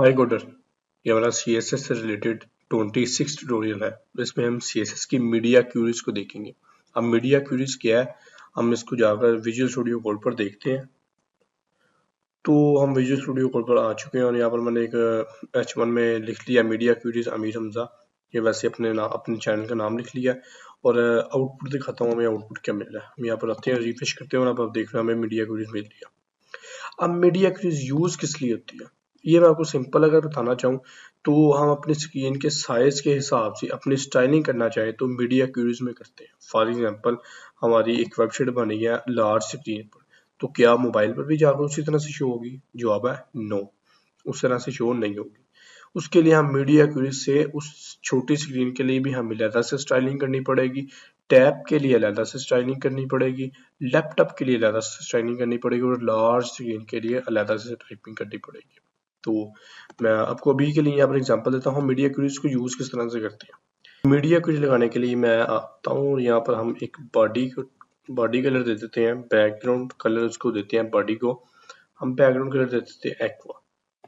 हाय coder, ये हमारा CSS से रिलेटेड 26 ट्यूटोरियल है। इसमें हम CSS की मीडिया क्यूरीज को देखेंगे। अब मीडिया क्यूरीज क्या है, हम इसको जाकर विजुअल स्टूडियो कोड पर देखते हैं। तो हम विजुअल स्टूडियो कोड पर आ चुके हैं और यहाँ पर मैंने एक H1 में लिख लिया मीडिया क्यूरीज अमीर हमजा। ये वैसे अपने चैनल का नाम लिख लिया और आउटपुट दिखाता हूँ हमें आउटपुट क्या मिल रहा है। हम यहाँ पर आते हैं, रिफ्रेश करते हैं और अब देख रहे हैं हमें मीडिया क्यूरीज मिल लिया। अब मीडिया क्यूरीज यूज किस लिए होती है, ये मैं आपको सिंपल अगर बताना चाहूँ तो हम अपनी स्क्रीन के साइज के हिसाब से अपनी स्टाइलिंग करना चाहें तो मीडिया क्यूरीज में करते हैं। फॉर एग्जांपल हमारी एक वेबसाइट बनी है लार्ज स्क्रीन पर, तो क्या मोबाइल पर भी जाकर उसी तरह से शो होगी? जवाब है नो, उस तरह से शो नहीं होगी। उसके लिए हम मीडिया क्यूरीज से उस छोटी स्क्रीन के लिए भी हमें अलग से स्टाइलिंग करनी पड़ेगी, टैब के लिए अलग से स्टाइलिंग करनी पड़ेगी, लैपटॉप के लिए अलग से स्टाइलिंग करनी पड़ेगी और लार्ज स्क्रीन के लिए अलग से टाइपिंग करनी पड़ेगी। तो मैं आपको अभी के लिए यहाँ पर एग्जांपल देता हूँ मीडिया क्यूरीज को यूज किस तरह से करते हैं। मीडिया क्यूरीज लगाने के लिए मैं आता हूँ और यहाँ पर हम एक बॉडी कलर दे देते हैं, बैकग्राउंड कलर उसको देते हैं बॉडी को, हम बैकग्राउंड कलर दे देते हैं एक्वा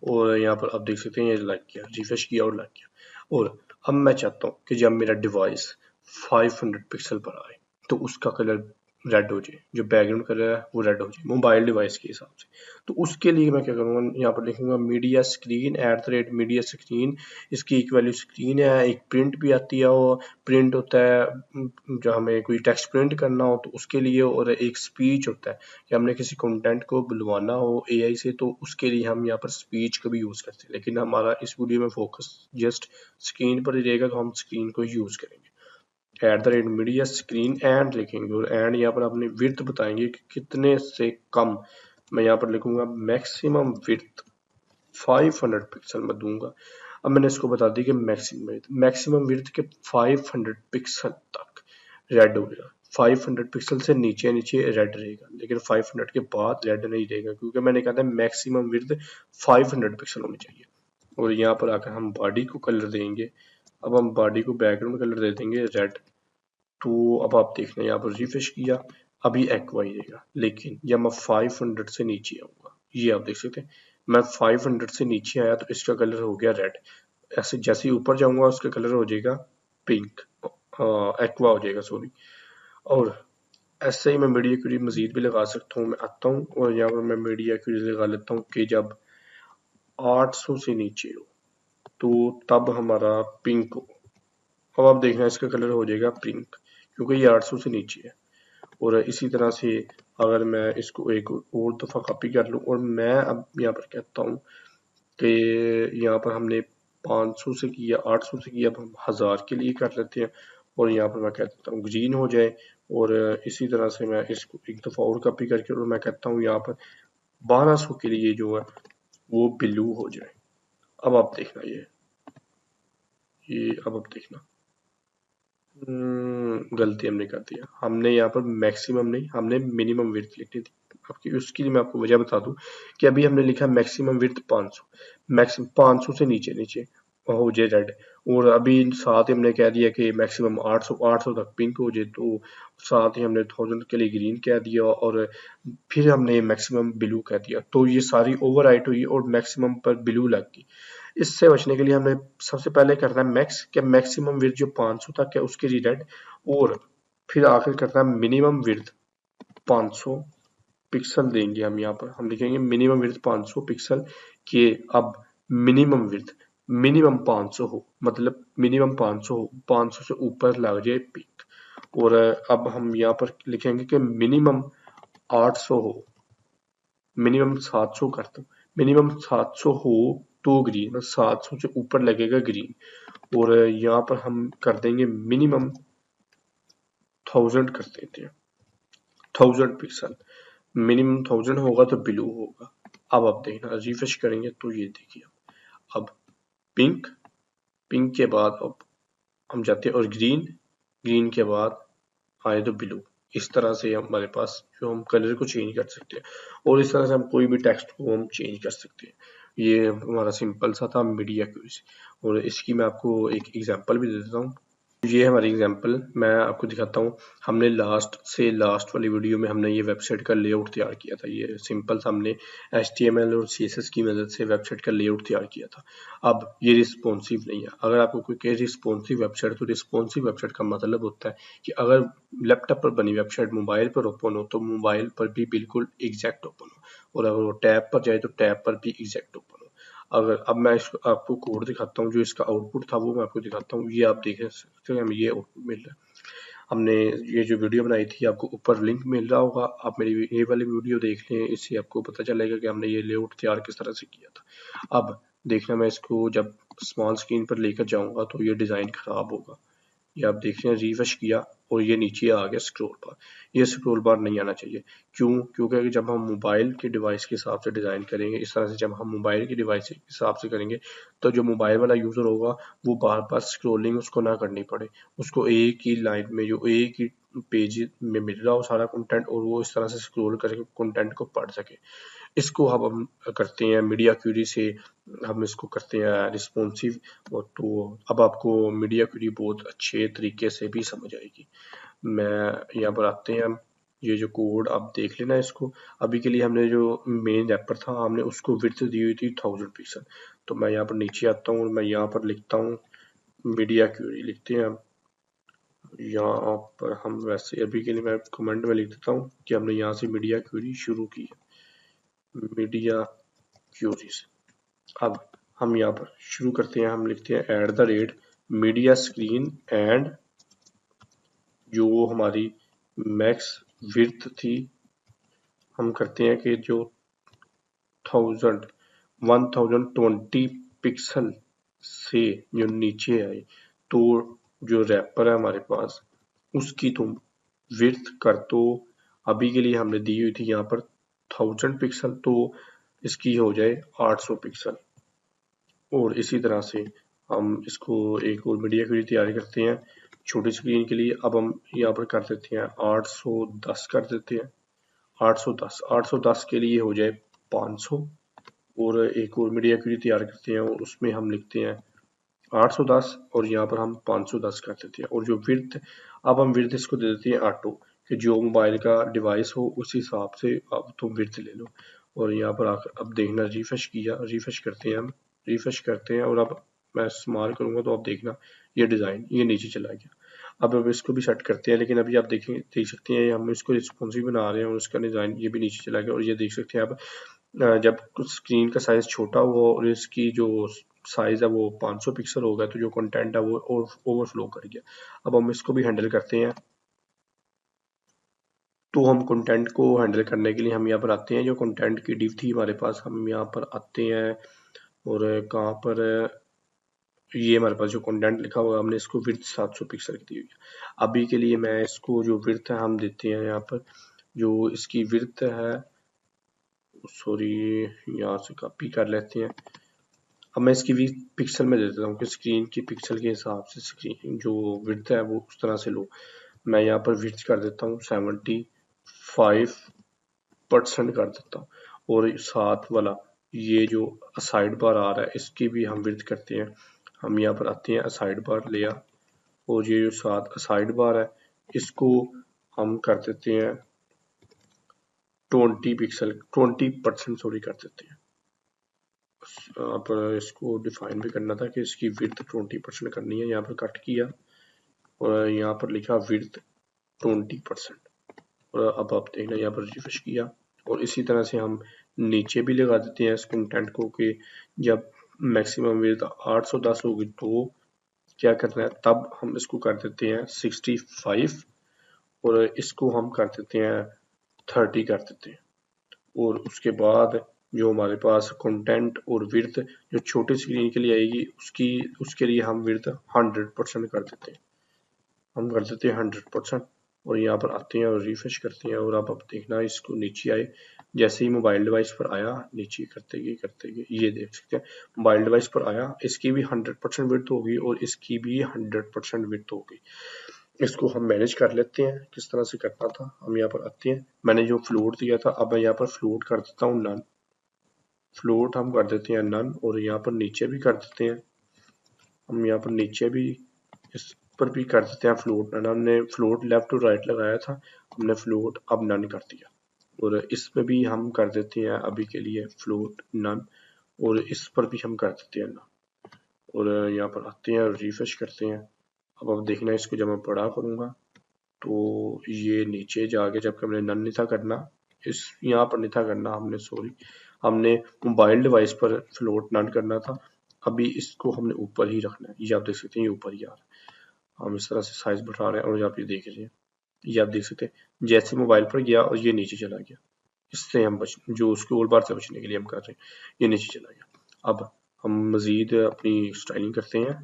और यहाँ पर आप देख सकते हैं ये लग गया, रिफ्रेश किया और लग गया। और अब मैं चाहता हूँ कि जब मेरा डिवाइस 500 पिक्सल पर आए तो उसका कलर रेड हो जाए, जो बैकग्राउंड कलर है वो रेड हो जाए मोबाइल डिवाइस के हिसाब से। तो उसके लिए मैं क्या करूँगा, यहाँ पर लिखूंगा मीडिया स्क्रीन @मीडिया स्क्रीन। इसकी एक वैल्यू स्क्रीन है, एक प्रिंट भी आती है, वो प्रिंट होता है जो हमें कोई टेक्स्ट प्रिंट करना हो तो उसके लिए, और एक स्पीच होता है कि हमने किसी कंटेंट को बुलवाना हो AI से तो उसके लिए हम यहाँ पर स्पीच का भी यूज करते हैं। लेकिन हमारा इस वीडियो में फोकस जस्ट स्क्रीन पर ही रहेगा तो हम स्क्रीन को यूज करेंगे। @मीडिया स्क्रीन एंड लिखेंगे और एंड यहाँ पर अपनी विड्थ बताएंगे कि कितने से कम। मैं यहाँ पर लिखूंगा मैक्सिमम विड्थ 500 पिक्सल में दूंगा। अब मैंने इसको बता दी कि मैक्सिमम विड्थ के 500 पिक्सल तक रेड हो गया, 500 पिक्सल से नीचे रेड रहेगा, लेकिन 500 के बाद रेड नहीं रहेगा क्योंकि मैंने कहा था मैक्सिमम विड्थ 500 पिक्सल होनी चाहिए। और यहाँ पर आकर हम बॉडी को कलर देंगे। अब हम बॉडी को बैकग्राउंड कलर दे देंगे रेड। तो अब आप देखना यहाँ पर रिफ्रेश किया, अभी एक्वा ही रहेगा, लेकिन जब मैं 500 से नीचे आऊंगा, ये आप देख सकते हैं मैं 500 से नीचे आया तो इसका कलर हो गया रेड। ऐसे जैसे ही ऊपर जाऊंगा उसका कलर हो जाएगा पिंक, एक्वा हो जाएगा सॉरी। और ऐसे ही मैं मीडिया क्यूरी मजीद भी लगा सकता हूँ। मैं आता हूँ और यहाँ पर मैं मीडिया क्यूरी लगा लेता हूँ कि जब 800 से नीचे हो तो तब हमारा पिंक हो। अब आप देखना इसका कलर हो जाएगा पिंक क्योंकि ये 800 से नीचे है। और इसी तरह से अगर मैं इसको एक और दफ़ा कॉपी कर लूँ और मैं अब यहाँ पर कहता हूँ कि यहाँ पर हमने 500 से किया, 800 से किया, अब हम 1000 के लिए कर लेते हैं और यहाँ पर मैं कह देता हूँ ग्रीन हो जाए। और इसी तरह से मैं इसको एक दफ़ा और कॉपी करके और मैं कहता हूँ यहाँ पर 1200 के लिए जो है वो ब्लू हो जाए। अब आप देखना ये अब आप देखना गलती हमने कर दिया, हमने यहाँ पर मैक्सिमम नहीं, हमने मिनिमम विड्थ लिखनी थी। आपकी उसके लिए मैं आपको वजह बता दूं कि अभी हमने लिखा मैक्सिमम विड्थ 500, मैक्सिमम 500 से नीचे नीचे हो जाए रेड। और अभी साथ ही हमने कह दिया कि मैक्सिमम 800 तक पिंक हो जाए, तो साथ ही हमने 1000 के लिए ग्रीन कह दिया और फिर हमने मैक्सिमम ब्लू कह दिया, तो ये सारी ओवरराइट हुई और मैक्सिमम पर ब्लू लग गई। इससे बचने के लिए हमें सबसे पहले करना है मैक्स, क्या मैक्सिमम विड्थ जो 500 तक है उसके लिए रेड, और फिर आखिर करना है मिनिमम विड्थ 500 पिक्सल देंगे। हम यहाँ पर हम लिखेंगे मिनिमम विड्थ 500 पिक्सल के अब मिनिमम विड्थ मिनिमम 500 हो, मतलब मिनिमम 500 हो, 500 से ऊपर लग जाए पिक। और अब हम यहाँ पर लिखेंगे कि मिनिमम 800 हो, मिनिमम 700 करता हूँ, मिनिमम 700 हो तो ग्रीन, मतलब 700 से ऊपर लगेगा ग्रीन। और यहाँ पर हम कर देंगे मिनिमम 1000 कर देते हैं, 1000 पिक्सल, मिनिमम 1000 होगा तो ब्लू होगा। अब आप देखना रिफ्रेश करेंगे तो ये देखिए अब पिंक, पिंक के बाद अब हम जाते हैं और ग्रीन, ग्रीन के बाद आए तो ब्लू। इस तरह से हमारे पास जो हम कलर को चेंज कर सकते हैं और इस तरह से हम कोई भी टेक्स्ट को हम चेंज कर सकते हैं। ये हमारा सिंपल सा था मीडिया क्यूरीज और इसकी मैं आपको एक एग्जांपल भी दे देता हूँ। ये हमारी एग्जांपल मैं आपको दिखाता हूँ। हमने लास्ट वाली वीडियो में हमने ये वेबसाइट का लेआउट तैयार किया था। ये सिंपल सा हमने HTML और CSS की मदद से वेबसाइट का लेआउट तैयार किया था। अब ये रिस्पॉन्सिव नहीं है। अगर आपको कोई कहे रिस्पॉन्सिव वेबसाइट, तो रिस्पॉन्सिव वेबसाइट का मतलब होता है कि अगर लैपटॉप पर बनी वेबसाइट मोबाइल पर ओपन हो तो मोबाइल पर भी बिल्कुल एग्जैक्ट ओपन हो, और अगर वो टैब पर जाए तो टैब पर भी एग्जैक्ट ओपन हो। अगर अब मैं आपको कोड दिखाता हूँ, जो इसका आउटपुट था वो मैं आपको दिखाता हूँ। ये आप देख सकते हैं, हमें ये आउटपुट मिल रहा है। हमने ये जो वीडियो बनाई थी, आपको ऊपर लिंक मिल रहा होगा, आप मेरी ये वाली वीडियो देख लें, इससे आपको पता चलेगा कि हमने ये लेआउट तैयार किस तरह से किया था। अब देखना, मैं इसको जब स्मॉल स्क्रीन पर लेकर जाऊंगा तो ये डिज़ाइन खराब होगा। ये आप देख रहे हैं, रिफ्रेश किया और ये नीचे आ गया स्क्रॉल बार। ये स्क्रॉल बार नहीं आना चाहिए। क्यों? क्योंकि जब हम मोबाइल के डिवाइस के हिसाब से डिज़ाइन करेंगे, इस तरह से जब हम मोबाइल के डिवाइस के हिसाब से करेंगे, तो जो मोबाइल वाला यूज़र होगा वो बार बार स्क्रॉलिंग उसको ना करनी पड़े, उसको एक ही लाइन में, जो एक ही पेज में मिल रहा हो सारा कंटेंट, और वो इस तरह से स्क्रॉल करके कंटेंट को पढ़ सके। इसको हम करते हैं मीडिया क्वेरी से, हम इसको करते हैं रिस्पॉन्सिव। और तो अब आपको मीडिया क्वेरी बहुत अच्छे तरीके से भी समझ आएगी। मैं यहाँ पर आते हैं हम, ये जो कोड आप देख लेना इसको। अभी के लिए हमने जो मेन रैपर था, हमने उसको विड्थ दी हुई थी 1000 पिक्सल। तो मैं यहाँ पर नीचे आता हूँ और मैं यहाँ पर लिखता हूँ मीडिया क्वेरी, लिखते हैं हम यहाँ पर। हम वैसे अभी के लिए मैं कमेंट में लिख देता हूँ कि हमने यहाँ से मीडिया क्वेरी शुरू की है, मीडिया क्यूरीज। अब हम यहाँ पर शुरू करते हैं, हम लिखते हैं @मीडिया स्क्रीन एंड जो हमारी मैक्स विड्थ थी, हम करते हैं कि जो 1020 पिक्सल से जो नीचे आए, तो जो रैपर है हमारे पास उसकी तुम विड्थ कर दो। अभी के लिए हमने दी हुई थी यहाँ पर 1000 पिक्सल, तो इसकी हो जाए 800 पिक्सल। और इसी तरह से हम इसको एक और मीडिया क्वेरी तैयार करते हैं छोटी स्क्रीन के लिए। अब हम यहाँ पर कर देते हैं 810 कर देते हैं, 810 के लिए हो जाए 500। और एक और मीडिया क्वेरी तैयार करते हैं और उसमें हम लिखते हैं 810 और यहाँ पर हम 510 कर देते हैं। और जो विड्थ, अब हम विड्थ इसको दे देते हैं ऑटो, कि जो मोबाइल का डिवाइस हो उस हिसाब से अब तुम विड्थ ले लो। और यहाँ पर आकर अब देखना, रिफ्रेश किया, रिफ्रेश करते हैं हम, रिफ्रेश करते हैं और अब मैं स्मॉल करूंगा तो आप देखना ये डिज़ाइन ये नीचे चला गया। अब इसको भी सेट करते हैं, लेकिन अभी आप देख सकते हैं हम इसको रिस्पॉन्सिव बना रहे हैं और उसका डिज़ाइन ये भी नीचे चला गया। और ये देख सकते हैं आप, जब स्क्रीन का साइज छोटा हुआ और इसकी जो साइज है वो 500 पिक्सल हो गया, तो जो कंटेंट है वो ओवरफ्लो कर गया। अब हम इसको भी हैंडल करते हैं। तो हम कंटेंट को हैंडल करने के लिए हम यहाँ पर आते हैं, जो कंटेंट की डिव थी हमारे पास, हम यहाँ पर आते हैं और कहाँ पर ये हमारे पास जो कंटेंट लिखा हुआ है, हमने इसको विड्थ 700 पिक्सल की दी हुई है। अभी के लिए मैं इसको जो विड्थ है हम देते हैं यहाँ पर, जो इसकी विड्थ है, सॉरी यहाँ से कॉपी कर लेते हैं। अब मैं इसकी भी पिक्सल में दे देता हूँ कि स्क्रीन की पिक्सल के हिसाब से स्क्रीन जो विड्थ है वो उस तरह से लो। मैं यहाँ पर विड्थ कर देता हूँ 75% कर देता हूँ। और साथ वाला ये जो साइड बार आ रहा है इसकी भी हम विड्थ करते हैं। हम यहाँ पर आते हैं साइड बार लिया, और ये जो साथ साइड बार है इसको हम कर देते हैं 20% सॉरी कर देते हैं। आप इसको डिफाइन भी करना था कि इसकी विड्थ 20% करनी है। यहाँ पर कट किया और यहाँ पर लिखा विड्थ 20%। और अब आप देखना, यहाँ पर रिफ्रेश किया और इसी तरह से हम नीचे भी लगा देते हैं इस कंटेंट को, कि जब मैक्सिमम विड्थ 810 होगी तो क्या करना है, तब हम इसको कर देते हैं 65 और इसको हम कर देते हैं 30 कर देते हैं। और उसके बाद जो हमारे पास कंटेंट और विड्थ जो छोटी स्क्रीन के लिए आएगी उसके लिए हम विड्थ 100% कर देते हैं, हम कर देते हैं 100%। और यहाँ पर आते हैं और रिफ्रेश करते हैं और अब देखना इसको नीचे आए, जैसे ही मोबाइल डिवाइस पर आया नीचे करते गए ये देख सकते हैं मोबाइल डिवाइस पर आया, इसकी भी 100% विड्थ होगी और इसकी भी 100% विड्थ होगी। इसको हम मैनेज कर लेते हैं किस तरह से करना था। हम यहाँ पर आते हैं, मैंने जो फ्लोट दिया था अब मैं यहाँ पर फ्लोट कर देता हूँ नन, फ्लोट हम कर देते हैं नन। और यहाँ पर नीचे भी कर देते हैं, हम यहाँ पर नीचे भी इस पर भी कर देते हैं फ्लोट नन। हमने फ्लोट लेफ्ट टू राइट लगाया था, हमने फ्लोट अब नन कर दिया। और इसमें भी हम कर देते हैं अभी के लिए फ्लोट नन, और इस पर भी हम कर देते हैं नन। और यहाँ पर आते हैं और रिफ्रेश करते हैं। अब देखना इसको जब मैं बड़ा करूँगा तो ये नीचे जाके, जबकि हमने नन नहीं था करना, इस यहाँ पर नहीं था करना हमने, सॉरी, हमने मोबाइल डिवाइस पर फ्लोट नन करना था। अभी इसको हमने ऊपर ही रखना है। ये आप देख सकते हैं, ये ऊपर ही आ रहा है। हम इस तरह से साइज बढ़ा रहे हैं और आप ये देख रहे हैं, ये आप देख सकते हैं जैसे मोबाइल पर गया और ये नीचे चला गया। इससे हम जो स्क्रॉल बार से बचने के लिए हम कर रहे हैं, ये नीचे चला गया। अब हम मजीद अपनी स्टाइलिंग करते हैं।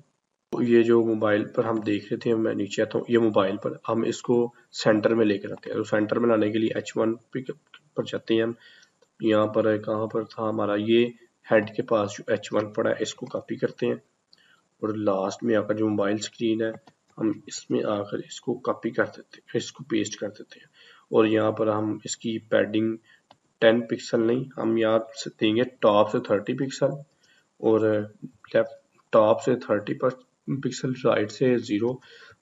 तो ये जो मोबाइल पर हम देख रहे थे, मैं नीचे आता हूँ, ये मोबाइल पर हम इसको सेंटर में लेकर आते हैं। तो सेंटर में लाने के लिए H1 पर जाते हैं हम। यहाँ पर कहाँ पर था हमारा, ये हेड के पास जो H1 पड़ा है इसको कॉपी करते हैं, और लास्ट में आकर जो मोबाइल स्क्रीन है हम इसमें आकर इसको कॉपी कर देते हैं, इसको पेस्ट कर देते हैं। और यहाँ पर हम इसकी पैडिंग 10 पिक्सल नहीं, हम यहाँ से देंगे टॉप से 30 पिक्सल, और लेफ्ट टॉप से 30 पिक्सल, राइट से 0,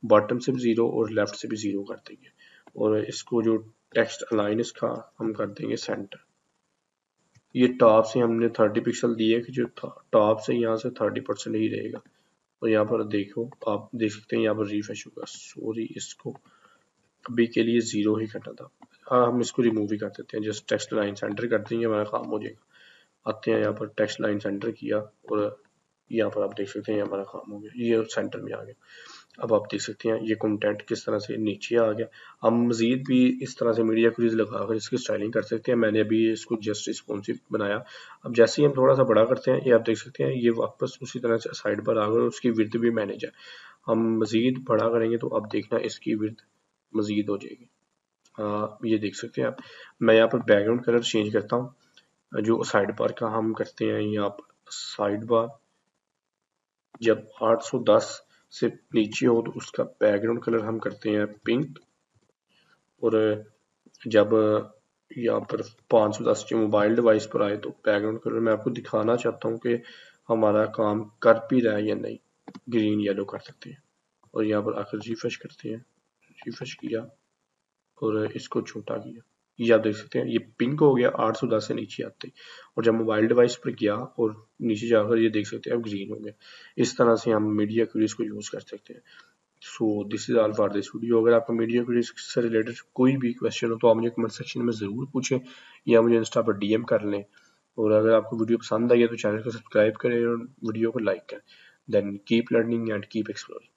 बॉटम से भी 0 और लेफ्ट से भी 0 कर देंगे। और इसको जो टेक्स्ट अलाइन इसका हम कर देंगे सेंटर। ये टॉप से हमने 30 पिक्सल दिए कि जो टॉप से यहाँ से 30% ही रहेगा। और यहाँ पर देखो, आप देख सकते हैं यहाँ पर रिफ्रेश होगा, सॉरी इसको अभी के लिए 0 ही करना था। हाँ, हम इसको रिमूव ही कर देते हैं, जस्ट टेक्स्ट लाइन सेंटर कर देंगे, हमारा काम हो जाएगा। आते हैं यहाँ पर टेक्स्ट लाइन सेंटर किया, और यहाँ पर आप देख सकते हैं हमारा काम हो गया, ये सेंटर में आ गया। अब आप देख सकते हैं ये कंटेंट किस तरह से नीचे आ गया। हम मजीद भी इस तरह से मीडिया क्रीज लगाकर इसकी स्टाइलिंग कर सकते हैं। मैंने अभी इसको जस्ट रिस्पॉन्सिव बनाया। अब जैसे ही हम थोड़ा सा बड़ा करते हैं, ये आप देख सकते हैं ये वापस उसी तरह से साइड पर आ गया, उसकी विड्थ भी मैनेज है। हम मजीद बड़ा करेंगे तो अब देखना इसकी विड्थ मजीद हो जाएगी। ये देख सकते हैं आप। मैं यहाँ पर बैकग्राउंड कलर चेंज करता हूँ। जो साइड बार का हम करते हैं, यहाँ पर साइड बार जब 810 से नीचे हो तो उसका बैकग्राउंड कलर हम करते हैं पिंक, और जब यहाँ पर 510 जो मोबाइल डिवाइस पर आए तो बैकग्राउंड कलर मैं आपको दिखाना चाहता हूँ कि हमारा काम कर भी रहा है या नहीं, ग्रीन येलो कर सकते हैं। और यहाँ पर आकर रिफ्रेश करते हैं, रिफ्रेश किया और इसको छोटा किया, ये आप देख सकते हैं ये पिंक हो गया 810 से नीचे आते, और जब मोबाइल डिवाइस पर गया और नीचे जाकर ये देख सकते हैं अब ग्रीन हो गया। इस तरह से हम मीडिया क्वेरीज को यूज कर सकते हैं। So this is all for this video. अगर आपको मीडिया क्वेरीज से रिलेटेड कोई भी क्वेश्चन हो तो आप मुझे कमेंट सेक्शन में जरूर पूछें, या मुझे इंस्टा पर DM कर लें। और अगर आपको वीडियो पसंद आई है तो चैनल को सब्सक्राइब करें और वीडियो को लाइक करें। Then keep learning and keep exploring.